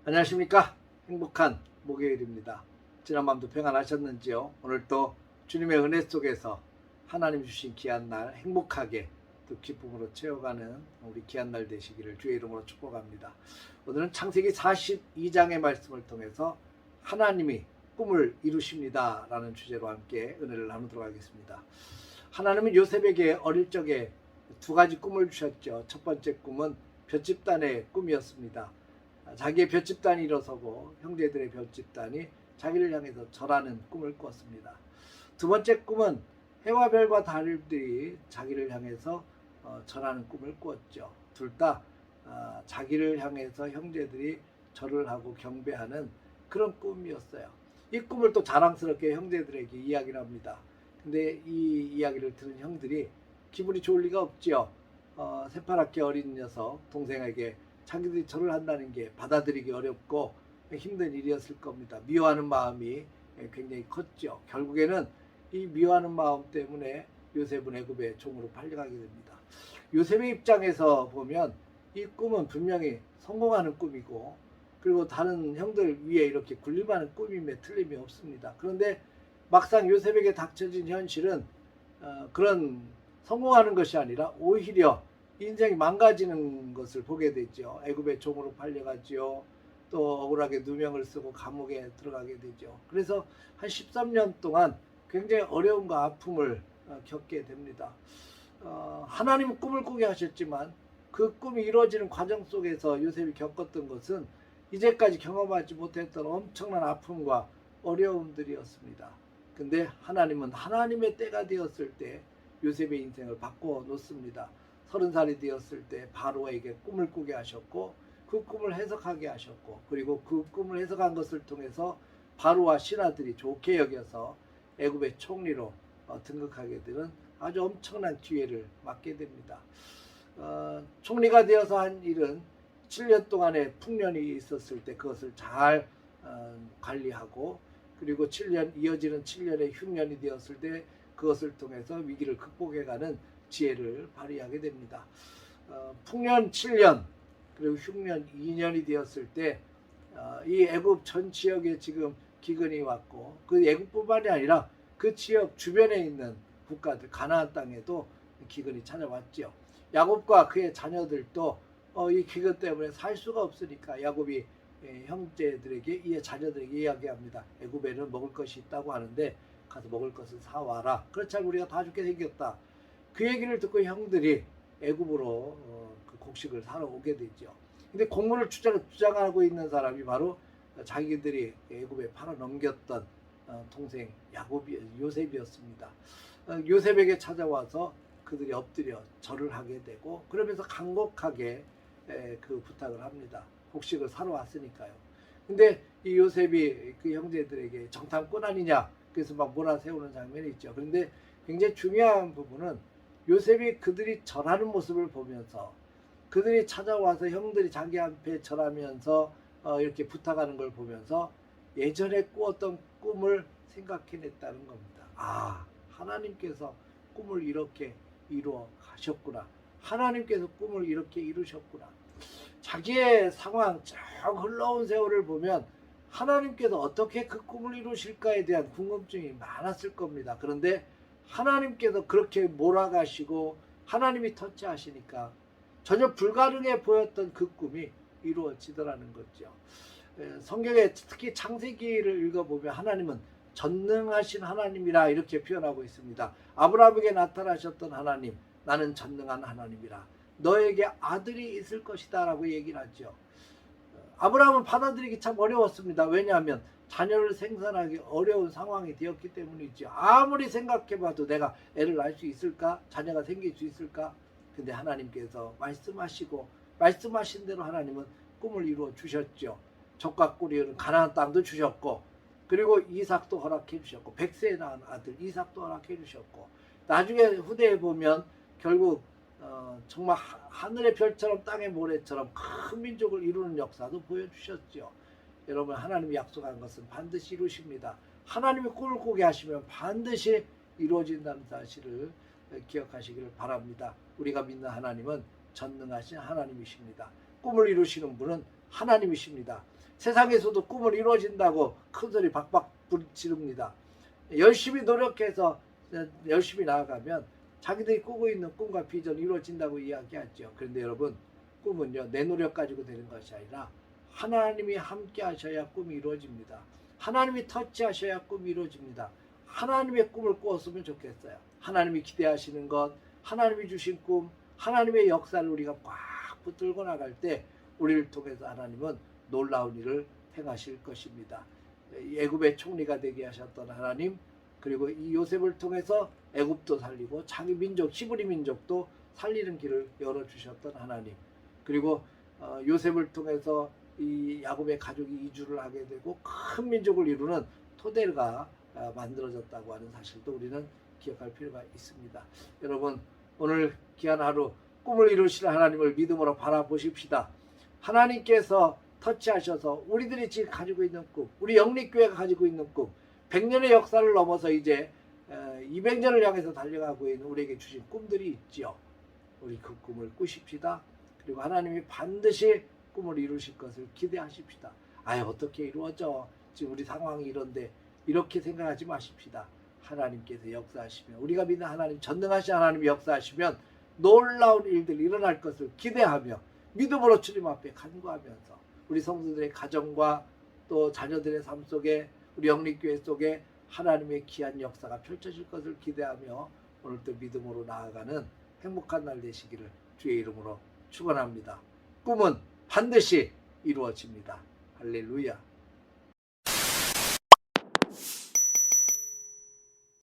안녕하십니까. 행복한 목요일입니다. 지난밤도 평안하셨는지요? 오늘 또 주님의 은혜 속에서 하나님 주신 귀한 날 행복하게 또 기쁨으로 채워가는 우리 귀한 날 되시기를 주의 이름으로 축복합니다. 오늘은 창세기 42장의 말씀을 통해서 하나님이 꿈을 이루십니다 라는 주제로 함께 은혜를 나누도록 하겠습니다. 하나님은 요셉에게 어릴 적에 두 가지 꿈을 주셨죠. 첫 번째 꿈은 볏집단의 꿈이었습니다. 자기의 볏집단이 일어서고 형제들의 볏집단이 자기를 향해서 절하는 꿈을 꿨습니다. 두 번째 꿈은 해와 별과 달들이 자기를 향해서 절하는 꿈을 꿨죠. 둘 다 자기를 향해서 형제들이 절을 하고 경배하는 그런 꿈이었어요. 이 꿈을 또 자랑스럽게 형제들에게 이야기를 합니다. 근데 이 이야기를 들은 형들이 기분이 좋을 리가 없지요. 새파랗게 어린 녀석 동생에게 자기들이 절을 한다는 게 받아들이기 어렵고 힘든 일이었을 겁니다. 미워하는 마음이 굉장히 컸죠. 결국에는 이 미워하는 마음 때문에 요셉은 애굽의 종으로 팔려가게 됩니다. 요셉의 입장에서 보면 이 꿈은 분명히 성공하는 꿈이고 그리고 다른 형들 위에 이렇게 군림하는 꿈임에 틀림이 없습니다. 그런데 막상 요셉에게 닥쳐진 현실은 그런 성공하는 것이 아니라 오히려 인생이 망가지는 것을 보게 되죠. 애굽의 종으로 팔려가지요. 또 억울하게 누명을 쓰고 감옥에 들어가게 되죠. 그래서 한 13년 동안 굉장히 어려움과 아픔을 겪게 됩니다. 하나님은 꿈을 꾸게 하셨지만 그 꿈이 이루어지는 과정 속에서 요셉이 겪었던 것은 이제까지 경험하지 못했던 엄청난 아픔과 어려움들이었습니다. 근데 하나님은 하나님의 때가 되었을 때 요셉의 인생을 바꿔 놓습니다. 30살이 되었을 때 바로에게 꿈을 꾸게 하셨고 그 꿈을 해석하게 하셨고 그리고 그 꿈을 해석한 것을 통해서 바로와 신하들이 좋게 여겨서 애굽의 총리로 등극하게 되는 아주 엄청난 기회를 맞게 됩니다. 총리가 되어서 한 일은 7년 동안의 풍년이 있었을 때 그것을 잘 관리하고 그리고 이어지는 7년의 흉년이 되었을 때 그것을 통해서 위기를 극복해가는 지혜를 발휘하게 됩니다. 풍년 7년 그리고 흉년 2년이 되었을 때 이 애굽 전 지역에 지금 기근이 왔고 그 애굽뿐만이 아니라 그 지역 주변에 있는 국가들 가나안 땅에도 기근이 찾아왔죠. 야곱과 그의 자녀들도 이 기근 때문에 살 수가 없으니까 야곱이 형제들에게 이 자녀들에게 이야기합니다. 애굽에는 먹을 것이 있다고 하는데 가서 먹을 것을 사와라. 그렇지 않으면 우리가 다 죽게 생겼다. 그 얘기를 듣고 형들이 애굽으로 그 곡식을 사러 오게 되죠. 근데 곡물을 주장하고 있는 사람이 바로 자기들이 애굽에 팔아 넘겼던 동생 요셉이었습니다. 요셉에게 찾아와서 그들이 엎드려 절을 하게 되고 그러면서 간곡하게 그 부탁을 합니다. 곡식을 사러 왔으니까요. 근데 이 요셉이 그 형제들에게 정탐꾼 아니냐 그래서 막 몰아세우는 장면이 있죠. 그런데 굉장히 중요한 부분은 요셉이 그들이 절하는 모습을 보면서 그들이 찾아와서 형들이 자기 앞에 절하면서 이렇게 부탁하는 걸 보면서 예전에 꾸었던 꿈을 생각해냈다는 겁니다. 하나님께서 꿈을 이렇게 이루어 가셨구나. 하나님께서 꿈을 이렇게 이루셨구나. 자기의 상황 쭉 흘러온 세월을 보면 하나님께서 어떻게 그 꿈을 이루실까에 대한 궁금증이 많았을 겁니다. 그런데 하나님께서 그렇게 몰아가시고 하나님이 터치하시니까 전혀 불가능해 보였던 그 꿈이 이루어지더라는 거죠. 성경에 특히 창세기를 읽어보면 하나님은 전능하신 하나님이라 이렇게 표현하고 있습니다. 아브라함에게 나타나셨던 하나님, 나는 전능한 하나님이라. 너에게 아들이 있을 것이다 라고 얘기를 하죠. 아브라함은 받아들이기 참 어려웠습니다. 왜냐하면 자녀를 생산하기 어려운 상황이 되었기 때문이죠. 아무리 생각해봐도 내가 애를 낳을 수 있을까? 자녀가 생길 수 있을까? 근데 하나님께서 말씀하시고 말씀하신 대로 하나님은 꿈을 이루어 주셨죠. 적과 꿀이 가나안 땅도 주셨고 그리고 이삭도 허락해 주셨고 100세에 낳은 아들 이삭도 허락해 주셨고 나중에 후대에 보면 결국 정말 하늘의 별처럼 땅의 모래처럼 큰 민족을 이루는 역사도 보여주셨죠. 여러분 하나님이 약속한 것은 반드시 이루십니다. 하나님이 꿈을 꾸게 하시면 반드시 이루어진다는 사실을 기억하시기를 바랍니다. 우리가 믿는 하나님은 전능하신 하나님이십니다. 꿈을 이루시는 분은 하나님이십니다. 세상에서도 꿈을 이루어진다고 큰소리 박박 지릅니다. 열심히 노력해서 열심히 나아가면 자기들이 꾸고 있는 꿈과 비전이 이루어진다고 이야기하죠. 그런데 여러분, 꿈은요, 내 노력 가지고 되는 것이 아니라 하나님이 함께 하셔야 꿈이 이루어집니다. 하나님이 터치하셔야 꿈이 이루어집니다. 하나님의 꿈을 꾸었으면 좋겠어요. 하나님이 기대하시는 것, 하나님이 주신 꿈, 하나님의 역사를 우리가 꽉 붙들고 나갈 때 우리를 통해서 하나님은 놀라운 일을 행하실 것입니다. 애굽의 총리가 되게 하셨던 하나님, 그리고 이 요셉을 통해서 애굽도 살리고 자기 민족 히브리 민족도 살리는 길을 열어주셨던 하나님, 그리고 요셉을 통해서 이 야곱의 가족이 이주를 하게 되고 큰 민족을 이루는 토대가 만들어졌다고 하는 사실도 우리는 기억할 필요가 있습니다. 여러분, 오늘 귀한 하루 꿈을 이루시는 하나님을 믿음으로 바라보십시다. 하나님께서 터치하셔서 우리들이 지금 가지고 있는 꿈, 우리 영립교회가 가지고 있는 꿈, 100년의 역사를 넘어서 이제 200년을 향해서 달려가고 있는 우리에게 주신 꿈들이 있지요. 우리 그 꿈을 꾸십시다. 그리고 하나님이 반드시 꿈을 이루실 것을 기대하십시다. 어떻게 이루어져? 지금 우리 상황이 이런데, 이렇게 생각하지 마십시다. 하나님께서 역사하시면, 우리가 믿는 하나님, 전능하신 하나님이 역사하시면 놀라운 일들이 일어날 것을 기대하며 믿음으로 주님 앞에 간구하면서 우리 성도들의 가정과 또 자녀들의 삶 속에, 우리 영립교회 속에 하나님의 귀한 역사가 펼쳐질 것을 기대하며 오늘도 믿음으로 나아가는 행복한 날 되시기를 주의 이름으로 축원합니다. 꿈은 반드시 이루어집니다. 할렐루야.